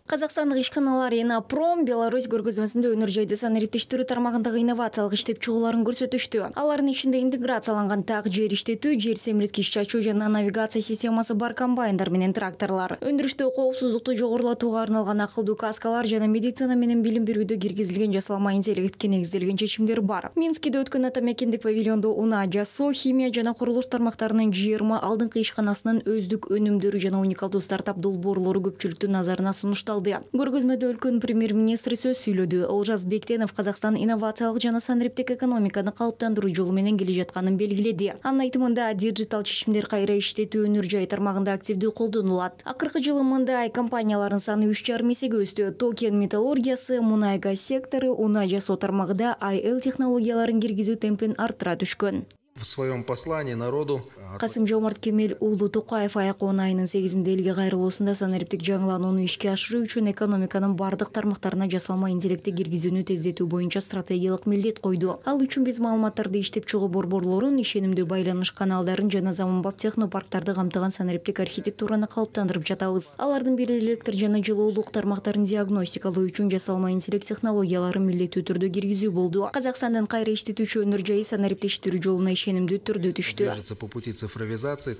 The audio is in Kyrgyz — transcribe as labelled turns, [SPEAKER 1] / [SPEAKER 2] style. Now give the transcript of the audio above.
[SPEAKER 1] Қазақстандық ишканалар Иннопром Беларусь көргөзмөсүндө өнөр жайды санариптештирүү тармагындагы инновациялык иштеп чыгууларын көрсөтүштү. Алардын ичинде интеграцияланган так жер иштетүү, жер семирткич чачуу жана навигация системасы бар комбайндар менен тракторлар. Өндүрүштө коопсуздукту жогорулатууга арналган акылдуу каскалар жана медицина менен билим берүүдө киргизилген жасалма интеллектке негизделген чечимдер бар. Минскиде өткөн атамекендик павильондо унаа жасоо, химия жана курулуш тармактарынын 20 алдыңкы ишканасынын өздүк өнүмдөрү жана уникалдуу стартап долбоорлору көпчүлүктүн назарына сунушталды. Көргөзмөдө өлкөнүн премьер-министри сөз сүйлөдү. Олжас Бектенов Казакстан инновациялык жана санариптик экономиканы калыптандыруу жолу менен келе жатканын белгиледи. Анын айтымында диджитал чечимдер кайра иштетүү өнөр жай тармагында активдүү колдонулат. Акыркы жылы мындай компаниялардын саны 3,5 эсеге өстү. Токен металлургиясы, мунай газ сектору, унаа жасоо тармагында IL технологияларын киргизүү темпин арттыра түшкөн.
[SPEAKER 2] В своем послании народу
[SPEAKER 1] Касым-Жомарт Кемель-уулу Токаев Аякон айынын 8-нде элге кайрылуусунда санариптик жаңыланууну ишке ашыруу үчүн экономиканын бардык тармактарына жасалма интеллектти киргизүүнү тездетүү боюнча стратегиялык милдет койду. Ал үчүн биз маалыматтарды иштеп чыгуу борборлорун, ишенимдүү байланыш каналдарын жана заманбап технопарктарды камтыган санариптик архитектураны калыптандырып жатабыз. Алардын бири электр жана жылуулук тармактарын диагностикалоо үчүн жасалма интеллект технологияларын милдеттүү түрдө киргизүү болду. Казакстандын кайра иштетүүчү өнөр жайы санариптештирүү жолуна ишенимдүү түрдө түштү.
[SPEAKER 2] По пути цифровизации.